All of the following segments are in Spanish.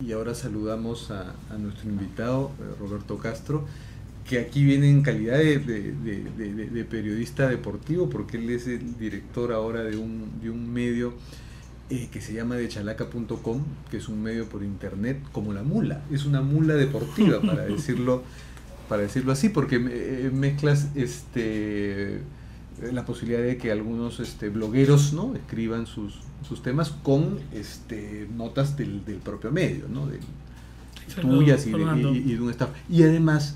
Y ahora saludamos a nuestro invitado, Roberto Castro, que aquí viene en calidad de periodista deportivo, porque él es el director ahora de un medio que se llama dechalaca.com, que es un medio por internet como la mula, es una mula deportiva, para decirlo así, porque mezclas la posibilidad de que algunos blogueros, ¿no?, escriban sus temas con notas del propio medio, ¿no?, tuyas y de un staff. Y además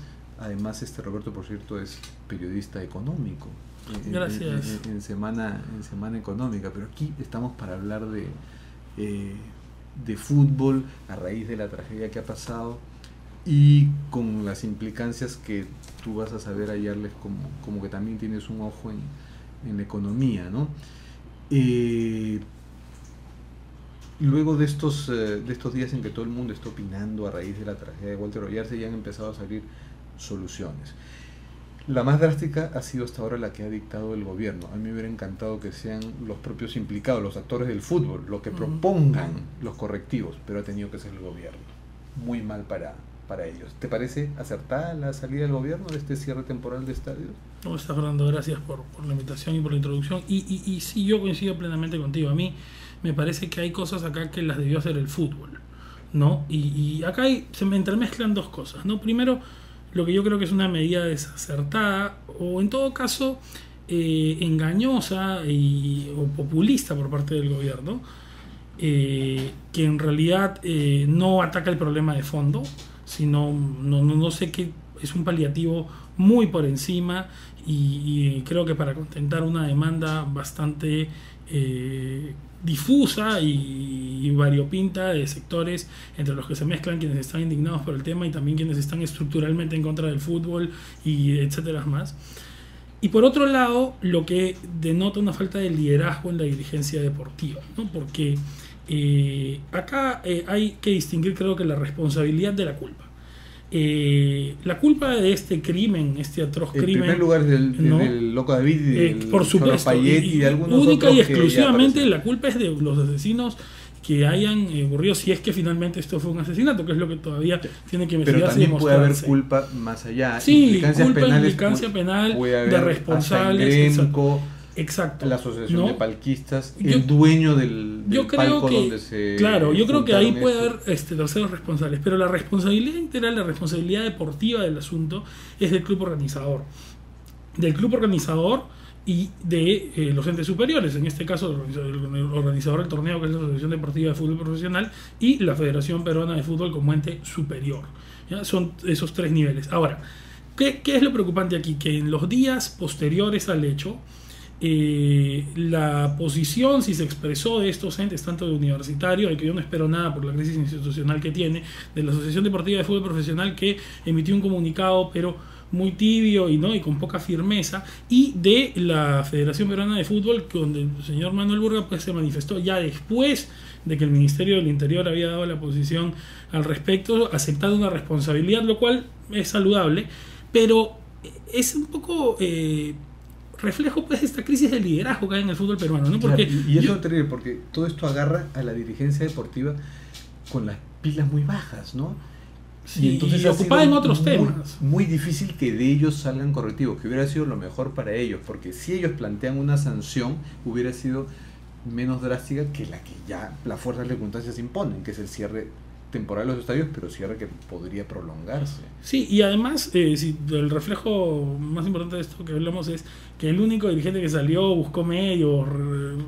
Roberto, por cierto, es periodista económico. Gracias. En semana económica, pero aquí estamos para hablar de fútbol a raíz de la tragedia que ha pasado y con las implicancias que tú vas a saber hallarles, como que también tienes un ojo en la economía, ¿no? Luego de estos días en que todo el mundo está opinando a raíz de la tragedia de Walter Oyarzábal, ya han empezado a salir soluciones. La más drástica ha sido hasta ahora la que ha dictado el gobierno. A mí me hubiera encantado que sean los propios implicados, los actores del fútbol, los que propongan los correctivos, pero ha tenido que ser el gobierno. Muy mal para ellos. ¿Te parece acertada la salida del gobierno de este cierre temporal de estadios? No, está Fernando, gracias por la invitación y por la introducción. Y sí, yo coincido plenamente contigo. A mí me parece que hay cosas acá que las debió hacer el fútbol, ¿no? Y acá se me entremezclan dos cosas, ¿no? Primero, lo que yo creo que es una medida desacertada o en todo caso engañosa o populista por parte del gobierno, que en realidad no ataca el problema de fondo, sino no sé qué, es un paliativo muy por encima y creo que para contentar una demanda bastante difusa y variopinta de sectores, entre los que se mezclan quienes están indignados por el tema y también quienes están estructuralmente en contra del fútbol y etcétera más. Y por otro lado, lo que denota una falta de liderazgo en la dirigencia deportiva, ¿no? Porque acá hay que distinguir, creo que, la responsabilidad de la culpa. La culpa de este crimen, este atroz crimen, en primer lugar del Loco David y del por supuesto, Payet y de algunos única otros, y exclusivamente la culpa es de los asesinos que hayan ocurrido, si es que finalmente esto fue un asesinato, que es lo que todavía tiene que investigarse. Pero también puede haber culpa más allá, sí, implicancia penal de responsables. Exacto. La asociación de palquistas, el dueño del palco donde se... Claro, yo creo que ahí puede haber terceros responsables, pero la responsabilidad integral, la responsabilidad deportiva del asunto es del club organizador. Del club organizador y de los entes superiores, en este caso el organizador del torneo, que es la Asociación Deportiva de Fútbol Profesional, y la Federación Peruana de Fútbol como ente superior. ¿Ya? Son esos tres niveles. Ahora, ¿qué es lo preocupante aquí? Que en los días posteriores al hecho, la posición, si se expresó de estos entes, tanto de Universitario, de que yo no espero nada por la crisis institucional que tiene, de la Asociación Deportiva de Fútbol Profesional, que emitió un comunicado pero muy tibio y con poca firmeza, y de la Federación Peruana de Fútbol, donde el señor Manuel Burga pues se manifestó ya después de que el Ministerio del Interior había dado la posición al respecto, aceptando una responsabilidad, lo cual es saludable, pero es un poco reflejo pues de esta crisis de liderazgo que hay en el fútbol peruano, ¿no? Porque claro, y eso es terrible, porque todo esto agarra a la dirigencia deportiva con las pilas muy bajas, ¿no? Sí, y entonces ocupada en otros temas. Muy difícil que de ellos salgan correctivos, que hubiera sido lo mejor para ellos, porque si ellos plantean una sanción, hubiera sido menos drástica que la que ya las fuerzas de circunstancias imponen, que es el cierre temporal de los estadios, pero cierre que podría prolongarse. Sí, y además, si el reflejo más importante de esto que hablamos es que el único dirigente que salió, buscó medios,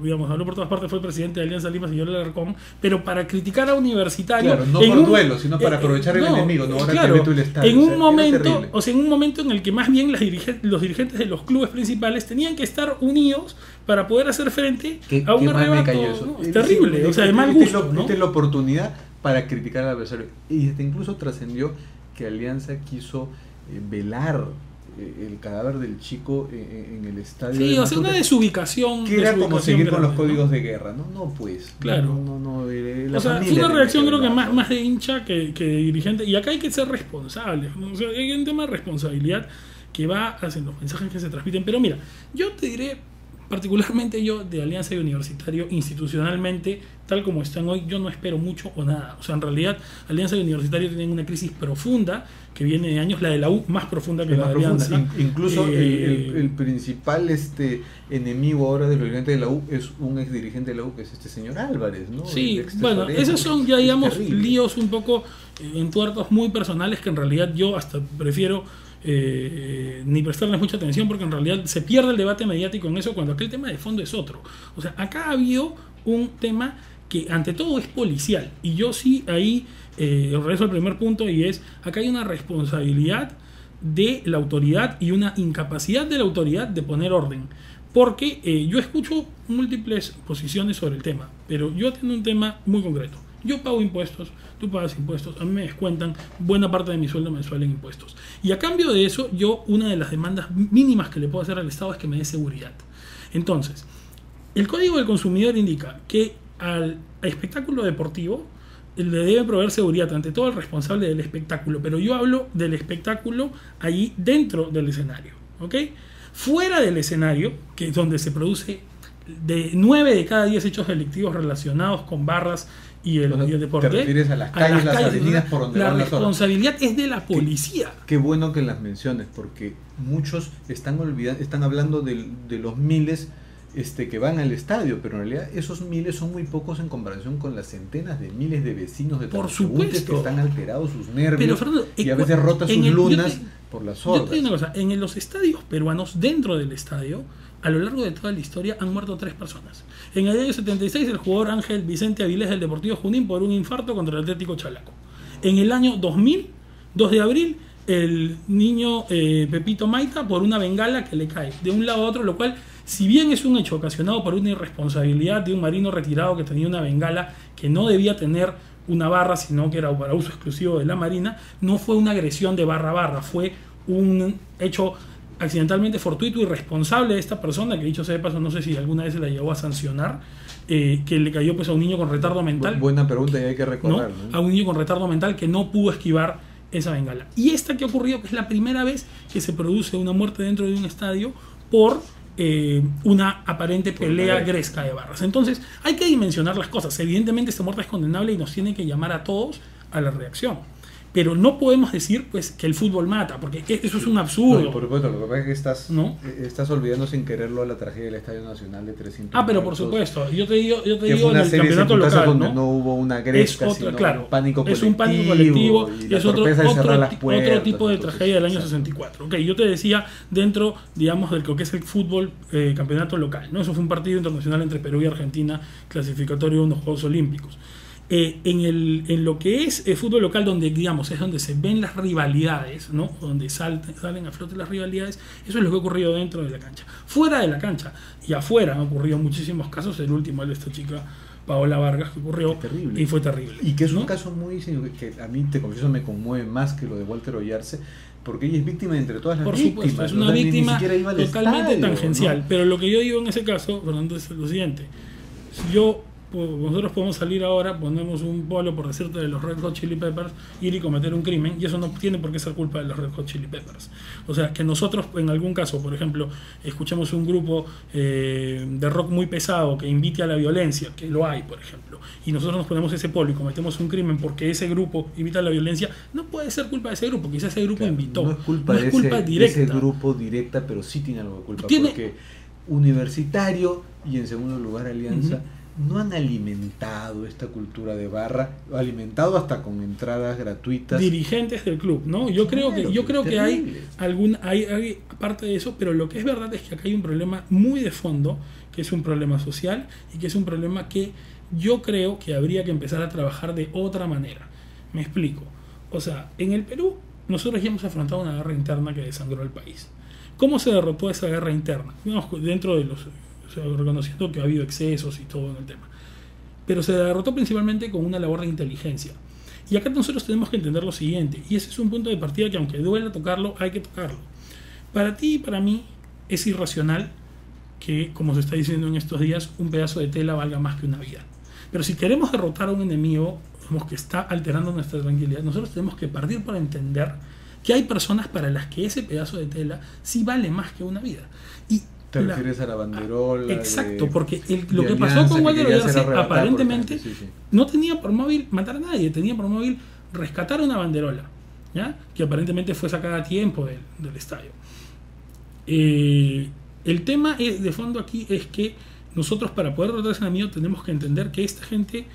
digamos, habló por todas partes, fue el presidente de Alianza Lima, señor Alarcón, pero para criticar a Universitario. Claro, no por duelo, sino para aprovechar el enemigo, no ahora claro, que meto el estadio. En un momento en el que más bien los dirigentes de los clubes principales tenían que estar unidos para poder hacer frente a un arrebato, ¿no? Es terrible, o sea, de mal gusto. Esta es la oportunidad para criticar al adversario. Y incluso trascendió que Alianza quiso velar el cadáver del chico en el estadio. Sí, o sea, una desubicación. Que era como seguir con los códigos de guerra, ¿no? No, pues. Claro. O sea, fue una reacción creo que más de hincha que de dirigente. Y acá hay que ser responsables, ¿no? O sea, hay un tema de responsabilidad que va hacia los mensajes que se transmiten. Pero mira, yo te diré particularmente yo de Alianza y Universitario, institucionalmente, tal como están hoy, yo no espero mucho o nada. O sea, en realidad, Alianza y Universitario tienen una crisis profunda que viene de años, la de la U más profunda que la de Alianza. Incluso el principal enemigo ahora de los dirigentes de la U es un ex dirigente de la U, que es este señor Álvarez, ¿no? Sí, bueno, esos son ya, digamos, líos un poco entuertos muy personales que en realidad yo hasta prefiero ni prestarles mucha atención, porque en realidad se pierde el debate mediático en eso cuando aquel tema de fondo es otro. O sea, acá ha habido un tema que ante todo es policial, y yo sí ahí regreso al primer punto, y es, acá hay una responsabilidad de la autoridad y una incapacidad de la autoridad de poner orden, porque yo escucho múltiples posiciones sobre el tema, pero yo tengo un tema muy concreto. Yo pago impuestos, tú pagas impuestos, a mí me descuentan buena parte de mi sueldo mensual en impuestos. Y a cambio de eso, yo, una de las demandas mínimas que le puedo hacer al Estado es que me dé seguridad. Entonces, el Código del Consumidor indica que al espectáculo deportivo le debe proveer seguridad ante todo el responsable del espectáculo, pero yo hablo del espectáculo allí dentro del escenario, ¿ok? Fuera del escenario, que es donde se produce de 9 de cada 10 hechos delictivos relacionados con barras y el deporte. ¿Te refieres a las calles, las avenidas por donde la van las horas? responsabilidad es de la policía. Qué bueno que las menciones, porque muchos están hablando de los miles que van al estadio, pero en realidad esos miles son muy pocos en comparación con las centenas de miles de vecinos de transeúntes que están alterados sus nervios, pero, Fernando, y a veces rotas sus lunas por las horas. Yo te digo una cosa, en los estadios peruanos, dentro del estadio, a lo largo de toda la historia han muerto 3 personas. En el año 76, el jugador Ángel Vicente Avilés del Deportivo Junín por un infarto contra el Atlético Chalaco. En el año 2000, 2 de abril, el niño Pepito Maita por una bengala que le cae de un lado a otro, lo cual, si bien es un hecho ocasionado por una irresponsabilidad de un marino retirado que tenía una bengala que no debía tener una barra, sino que era para uso exclusivo de la Marina, no fue una agresión de barra a barra, fue un hecho accidentalmente fortuito y responsable de esta persona, que dicho sea de paso, no sé si alguna vez se la llevó a sancionar, que le cayó pues a un niño con retardo mental. Buena pregunta, y hay que recordar, ¿no? A un niño con retardo mental que no pudo esquivar esa bengala. Y esta que ha ocurrido, que es la primera vez que se produce una muerte dentro de un estadio por una aparente pelea gresca de barras. Entonces hay que dimensionar las cosas. Evidentemente esta muerte es condenable y nos tiene que llamar a todos a la reacción, pero no podemos decir pues que el fútbol mata, porque eso es un absurdo. No, por supuesto, lo que pasa es que estás olvidando sin quererlo a la tragedia del Estadio Nacional de 300 pero por supuesto, yo te digo en el campeonato local, donde no hubo una gresca, es otra, sino claro, un pánico colectivo, es un pánico colectivo y es otro tipo de entonces, tragedia del año 64. Okay, yo te decía dentro, digamos, del que es el fútbol campeonato local, ¿no? Eso fue un partido internacional entre Perú y Argentina, clasificatorio de unos Juegos Olímpicos. En lo que es el fútbol local, donde digamos es donde se ven las rivalidades, ¿no? Donde salen a flote las rivalidades, eso es lo que ha ocurrido dentro de la cancha. Fuera de la cancha y afuera han ocurrido muchísimos casos, el último de esta chica Paola Vargas, que ocurrió y fue terrible. Y que es un caso muy que a mí, te confieso, me conmueve más que lo de Walter Ollarse, porque ella es víctima de entre todas las víctimas. Por supuesto, es una víctima totalmente tangencial, ¿no? Pero lo que yo digo en ese caso, Fernando, es lo siguiente: si nosotros podemos salir ahora, ponemos un polo, por decirte, de los Red Hot Chili Peppers, ir y cometer un crimen, y eso no tiene por qué ser culpa de los Red Hot Chili Peppers. O sea, que nosotros en algún caso, por ejemplo, escuchemos un grupo de rock muy pesado que invite a la violencia, que lo hay, por ejemplo, y nosotros nos ponemos ese polo y cometemos un crimen porque ese grupo invita a la violencia, no puede ser culpa de ese grupo, quizás ese grupo invitó. No es culpa de ese grupo directa, pero sí tiene algo de culpa, porque Universitario y en segundo lugar Alianza no han alimentado esta cultura de barra, alimentado hasta con entradas gratuitas. Dirigentes del club, ¿no? Yo creo que hay parte de eso, pero lo que es verdad es que acá hay un problema muy de fondo, que es un problema social y que es un problema que yo creo que habría que empezar a trabajar de otra manera. Me explico. O sea, en el Perú nosotros ya hemos afrontado una guerra interna que desangró al país. ¿Cómo se derrotó esa guerra interna? Dentro de reconociendo que ha habido excesos y todo en el tema, pero se derrotó principalmente con una labor de inteligencia. Y acá nosotros tenemos que entender lo siguiente, y ese es un punto de partida que, aunque duela tocarlo, hay que tocarlo. Para ti y para mí es irracional que, como se está diciendo en estos días, un pedazo de tela valga más que una vida. Pero si queremos derrotar a un enemigo que está alterando nuestra tranquilidad, nosotros tenemos que partir por entender que hay personas para las que ese pedazo de tela sí vale más que una vida. Y ¿Te refieres a la banderola? Exacto, porque lo que pasó con Walter Oyarse aparentemente no tenía por móvil matar a nadie, tenía por móvil rescatar una banderola, ¿ya? Que aparentemente fue sacada a tiempo del estadio. El tema de fondo aquí es que nosotros, para poder tratar ese enemigo, tenemos que entender que esta gente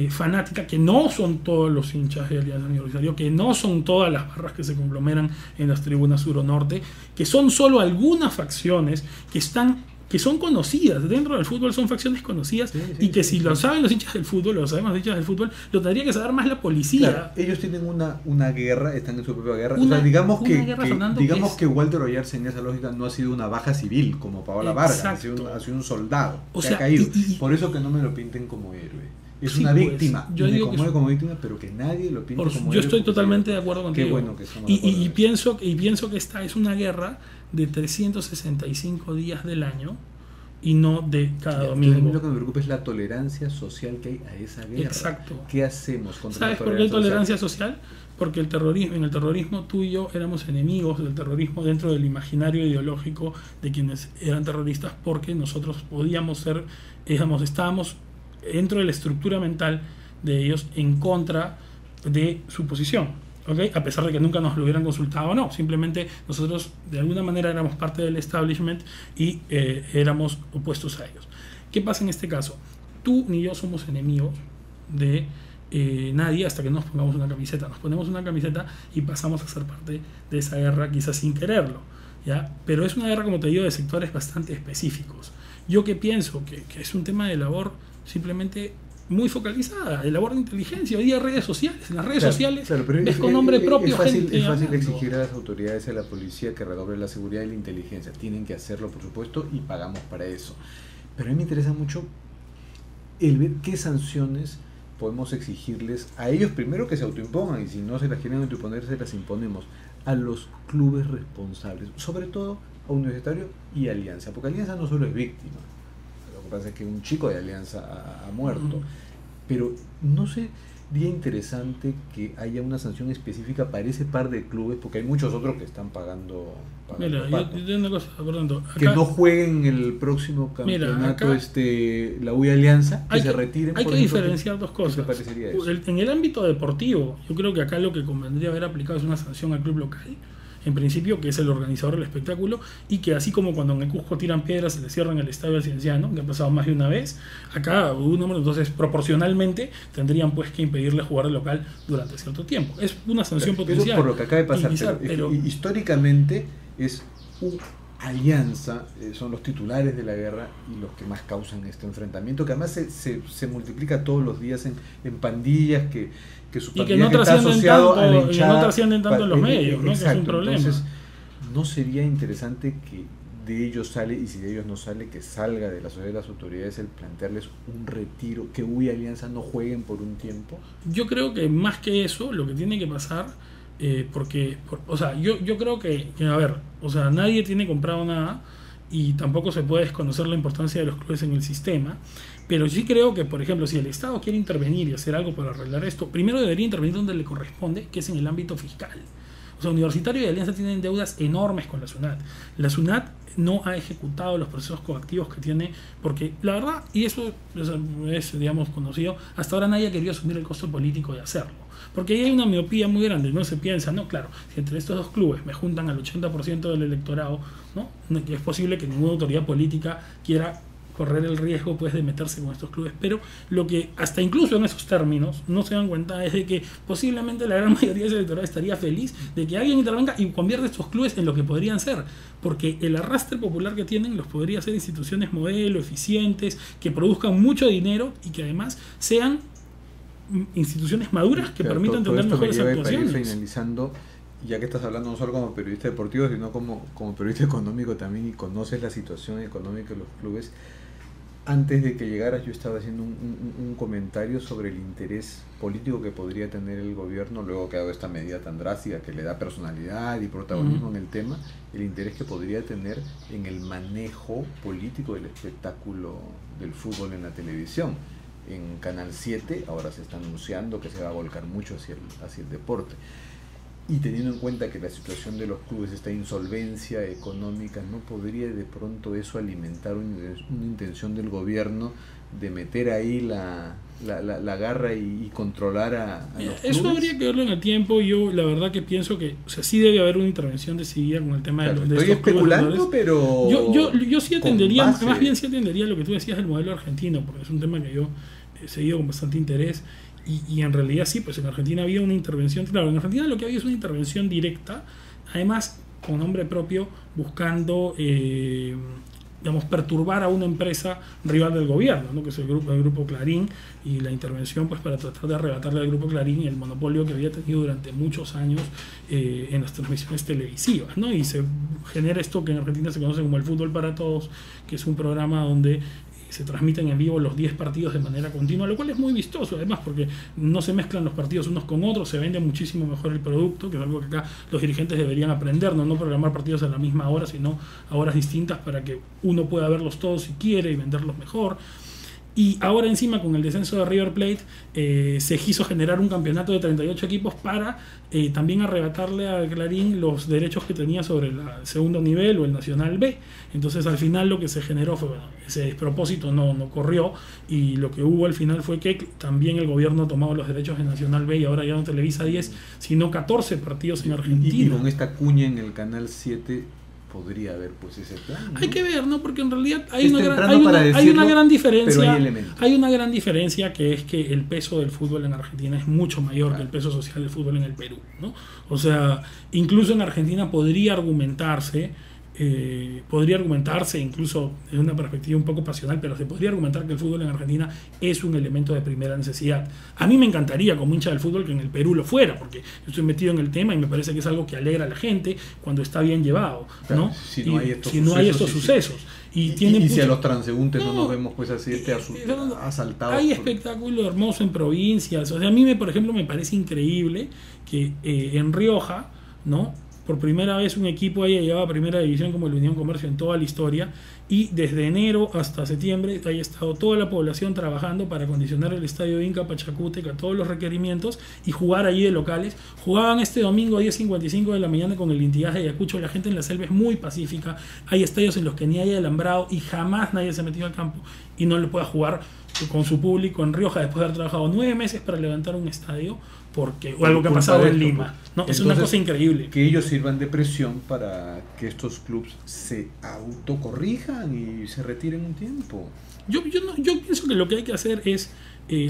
fanática, que no son todos los hinchas de Alianza Universitario, que no son todas las barras que se conglomeran en las tribunas sur o norte, que son solo algunas facciones que son conocidas, dentro del fútbol son facciones conocidas, y que si lo saben los hinchas del fútbol, lo sabemos los hinchas del fútbol, lo tendría que saber más la policía. Claro, ellos tienen una guerra, están en su propia guerra. O sea, digamos que Walter Oyarse, en esa lógica, no ha sido una baja civil como Paola Vargas, ha sido un soldado que ha caído. Por eso que no me lo pinten como héroe. Es una víctima, yo digo me conmueve como víctima, pero que nadie lo pinte como héroe. Yo estoy totalmente de acuerdo contigo. Qué bueno que somos y pienso que esta es una guerra de 365 días del año y no de cada domingo. A mí lo que me preocupa es la tolerancia social que hay a esa guerra. Exacto. ¿Qué hacemos contra ¿Sabes por qué hay tolerancia social? Porque en el terrorismo tú y yo éramos enemigos del terrorismo dentro del imaginario ideológico de quienes eran terroristas, porque nosotros podíamos ser, estábamos dentro de la estructura mental de ellos en contra de su posición, ¿okay? A pesar de que nunca nos lo hubieran consultado o no, simplemente nosotros de alguna manera éramos parte del establishment y éramos opuestos a ellos. ¿Qué pasa en este caso? Tú ni yo somos enemigos de nadie hasta que nos pongamos una camiseta. Nos ponemos una camiseta y pasamos a ser parte de esa guerra, quizás sin quererlo, ¿ya? Pero es una guerra, como te digo, de sectores bastante específicos. Yo que pienso que es un tema de labor simplemente muy focalizada, de labor de inteligencia. Hoy día redes sociales, en las redes sociales ves con nombre propio es fácil gente exigir a las autoridades, a la policía, que redoble la seguridad y la inteligencia. Tienen que hacerlo, por supuesto, y pagamos para eso. Pero a mí me interesa mucho el ver qué sanciones podemos exigirles a ellos, primero que se autoimpongan, y si no se las quieren autoimponer, se las imponemos a los clubes responsables, sobre todo a Universitario y Alianza, porque Alianza no solo es víctima. Lo que pasa es que un chico de Alianza ha muerto, pero no sería interesante que haya una sanción específica para ese par de clubes, porque hay muchos otros que están pagando. Mira, yo tengo una cosa, perdón, que no jueguen el próximo campeonato, la U y Alianza, que se retiren. Hay que diferenciar dos cosas. ¿Qué te parecería eso? En el ámbito deportivo, yo creo que acá lo que convendría haber aplicado es una sanción al club local, en principio, que es el organizador del espectáculo, y que así como cuando en el Cusco tiran piedras se le cierran el estadio al Cienciano, que ha pasado más de una vez, acá un número, entonces proporcionalmente tendrían pues que impedirle jugar al local durante cierto tiempo. Es una sanción potencial. Eso por lo que acaba de pasar, pero históricamente es Alianza, son los titulares de la guerra y los que más causan este enfrentamiento, que además se multiplica todos los días en pandillas que su pandilla que está asociado a la hinchada, no trascienden tanto en los medios, ¿no? Exacto, que es un problema. Entonces, ¿no sería interesante que de ellos sale, y si de ellos no sale, que salga de la sociedad de las autoridades el plantearles un retiro, que U y Alianza no jueguen por un tiempo? Yo creo que más que eso, lo que tiene que pasar, yo creo que, a ver, o sea, nadie tiene comprado nada y tampoco se puede desconocer la importancia de los clubes en el sistema, pero sí creo que, por ejemplo, si el Estado quiere intervenir y hacer algo para arreglar esto, primero debería intervenir donde le corresponde, que es en el ámbito fiscal. O sea, Universitario y Alianza tienen deudas enormes con la SUNAT. La SUNAT no ha ejecutado los procesos coactivos que tiene, porque la verdad, y eso es, digamos, conocido, hasta ahora nadie ha querido asumir el costo político de hacerlo. Porque ahí hay una miopía muy grande, no se piensa, no, claro, si entre estos dos clubes me juntan al 80% del electorado, ¿no? Es posible que ninguna autoridad política quiera correr el riesgo pues de meterse con estos clubes, pero lo que hasta incluso en esos términos no se dan cuenta es de que posiblemente la gran mayoría de ese electorado estaría feliz de que alguien intervenga y convierta estos clubes en lo que podrían ser, porque el arrastre popular que tienen los podría hacer instituciones modelo, eficientes, que produzcan mucho dinero y que además sean instituciones maduras que permitan tener mejores actuaciones. Para ir finalizando, ya que estás hablando no solo como periodista deportivo, sino como periodista económico también, y conoces la situación económica de los clubes, antes de que llegaras yo estaba haciendo un comentario sobre el interés político que podría tener el gobierno, luego que ha dado esta medida tan drástica que le da personalidad y protagonismo en el tema, el interés que podría tener en el manejo político del espectáculo del fútbol en la televisión. En Canal 7 ahora se está anunciando que se va a volcar mucho hacia el deporte. y teniendo en cuenta que la situación de los clubes, esta insolvencia económica, ¿no podría de pronto eso alimentar una intención del gobierno de meter ahí la garra y controlar a los clubes? Eso habría que verlo en el tiempo. Yo la verdad que pienso que, o sea, sí debe haber una intervención decidida con el tema Claro, de estoy especulando, pero yo sí atendería, con base. más bien sí atendería lo que tú decías del modelo argentino, porque es un tema que yo he seguido con bastante interés. Y en realidad sí, pues en Argentina había una intervención, claro, en Argentina lo que había es una intervención directa, además con nombre propio, buscando, digamos, perturbar a una empresa rival del gobierno, ¿no? Que es el grupo Clarín, y la intervención pues para tratar de arrebatarle al grupo Clarín el monopolio que había tenido durante muchos años en las transmisiones televisivas, ¿no? Y se genera esto que en Argentina se conoce como el Fútbol para Todos, que es un programa donde se transmiten en vivo los 10 partidos de manera continua, lo cual es muy vistoso además porque no se mezclan los partidos unos con otros, se vende muchísimo mejor el producto, que es algo que acá los dirigentes deberían aprender, no programar partidos a la misma hora, sino a horas distintas para que uno pueda verlos todos si quiere y venderlos mejor. Y ahora encima con el descenso de River Plate se quiso generar un campeonato de 38 equipos para también arrebatarle a Clarín los derechos que tenía sobre el segundo nivel o el Nacional B. Entonces al final lo que se generó fue, bueno, ese despropósito no corrió, y lo que hubo al final fue que también el gobierno ha tomado los derechos de Nacional B y ahora ya no televisa 10, sino 14 partidos en Argentina. Y con esta cuña en el Canal 7 podría haber pues ese plan, ¿no? Hay que ver, ¿no? Porque en realidad hay Es una temprano para hay una decirlo, gran diferencia. pero hay elementos. Hay una gran diferencia, que es que el peso del fútbol en Argentina es mucho mayor que el peso social del fútbol en el Perú, ¿no? O sea, incluso en Argentina podría argumentarse, incluso desde una perspectiva un poco pasional, pero se podría argumentar que el fútbol en Argentina es un elemento de primera necesidad. A mí me encantaría, como hincha del fútbol, que en el Perú lo fuera, porque yo estoy metido en el tema y me parece que es algo que alegra a la gente cuando está bien llevado, ¿no? Claro, si no hay estos sucesos. Y si a los transeúntes no nos vemos pues así asaltados. Hay espectáculo hermoso en provincias. O sea, a mí, por ejemplo, me parece increíble que en Rioja, ¿no?, por primera vez un equipo haya llegado a primera división como el Unión Comercio en toda la historia, y desde enero hasta septiembre haya estado toda la población trabajando para acondicionar el estadio Inca Pachacútec a todos los requerimientos y jugar allí de locales. Jugaban este domingo a 10:55 de la mañana con el Intigas de Ayacucho. La gente en la selva es muy pacífica, hay estadios en los que ni hay alambrado y jamás nadie se ha metido al campo y no le pueda jugar con su público en Rioja después de haber trabajado 9 meses para levantar un estadio, porque o algo que ha pasado en Lima, ¿no? Entonces, es una cosa increíble. Que ellos sirvan de presión para que estos clubes se autocorrijan y se retiren un tiempo. Yo pienso que lo que hay que hacer es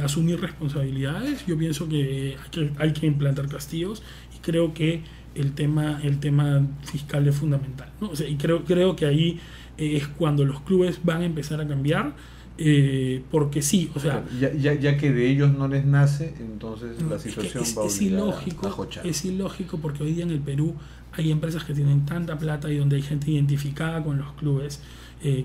asumir responsabilidades. Yo pienso que hay que implantar castigos, y creo que el tema fiscal es fundamental, ¿no? O sea, y creo que ahí es cuando los clubes van a empezar a cambiar. Porque sí, o sea, ya que de ellos no les nace, entonces la situación va a obligar a jochar. Es ilógico, porque hoy día en el Perú hay empresas que tienen tanta plata y donde hay gente identificada con los clubes,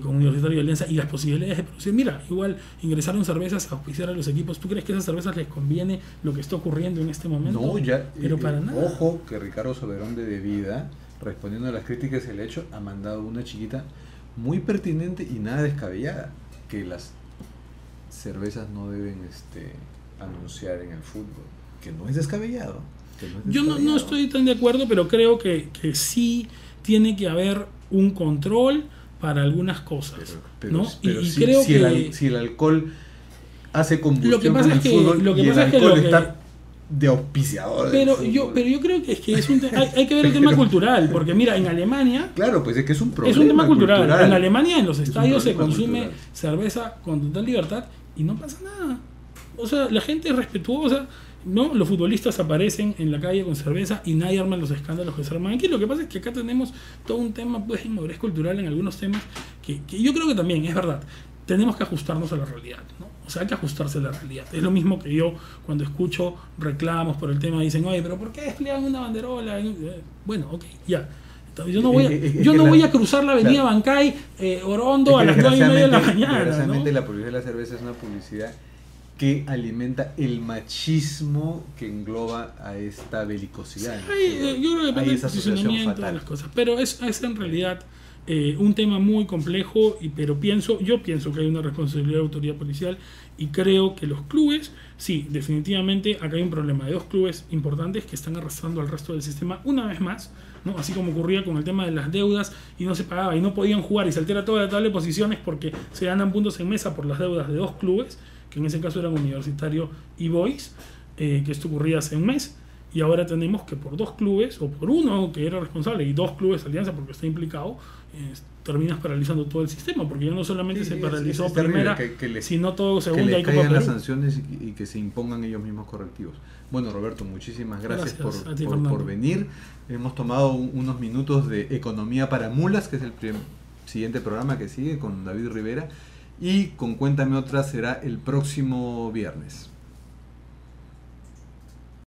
con Universitario de Alianza, y las posibilidades de producir. Mira, igual ingresaron cervezas a auspiciar a los equipos. ¿Tú crees que a esas cervezas les conviene lo que está ocurriendo en este momento? No, pero para nada. Ojo que Ricardo Soberón de Vida, respondiendo a las críticas del hecho, ha mandado una chiquita muy pertinente y nada descabellada, que las cervezas no deben anunciar en el fútbol, que no es descabellado. Yo no estoy tan de acuerdo, pero creo que sí tiene que haber un control para algunas cosas, ¿no? Pero creo que si el alcohol hace combustión en el fútbol, lo que y pasa el es que alcohol está de auspiciador. Pero yo creo que es un hay que ver el tema cultural, porque mira, en Alemania, claro, pues es que es un problema. Es un tema cultural. En Alemania, en los estadios se consume cultural. cerveza con total libertad y no pasa nada. O sea, la gente es respetuosa, ¿no? Los futbolistas aparecen en la calle con cerveza y nadie arma los escándalos que se arman aquí. Lo que pasa es que acá tenemos todo un tema pues de inmadurez cultural en algunos temas que yo creo que también es verdad. Tenemos que ajustarnos a la realidad, ¿no? O sea, hay que ajustarse a la realidad. Es lo mismo que yo cuando escucho reclamos por el tema, dicen, oye, pero ¿por qué desplegan una banderola? Bueno, ok, ya. Yo no voy a cruzar la avenida Bancay, Orondo, a las 9:30 de la mañana. Desgraciadamente, ¿no? la publicidad de la cerveza es una publicidad que alimenta el machismo que engloba a esta belicosidad. Sí, yo creo que depende del posicionamiento de las cosas, pero es en realidad un tema muy complejo, pero yo pienso que hay una responsabilidad de autoridad policial y creo que los clubes, sí, definitivamente acá hay un problema de dos clubes importantes que están arrastrando al resto del sistema una vez más, ¿no? Así como ocurría con el tema de las deudas y no se pagaba y no podían jugar y se altera toda la tabla de posiciones porque se ganan puntos en mesa por las deudas de dos clubes, que en ese caso eran Universitario y Boys, que esto ocurría hace un mes. Y ahora tenemos que por dos clubes, o por uno que era responsable, y dos clubes de Alianza porque está implicado, terminas paralizando todo el sistema, porque ya no solamente se paralizó primera, sino todo segunda y Copa Perú. Que le caigan las sanciones y que se impongan ellos mismos correctivos. Bueno, Roberto, muchísimas gracias por venir. Hemos tomado unos minutos de Economía para Mulas, que es el siguiente programa que sigue con David Rivera, y con Cuéntame Otra será el próximo viernes.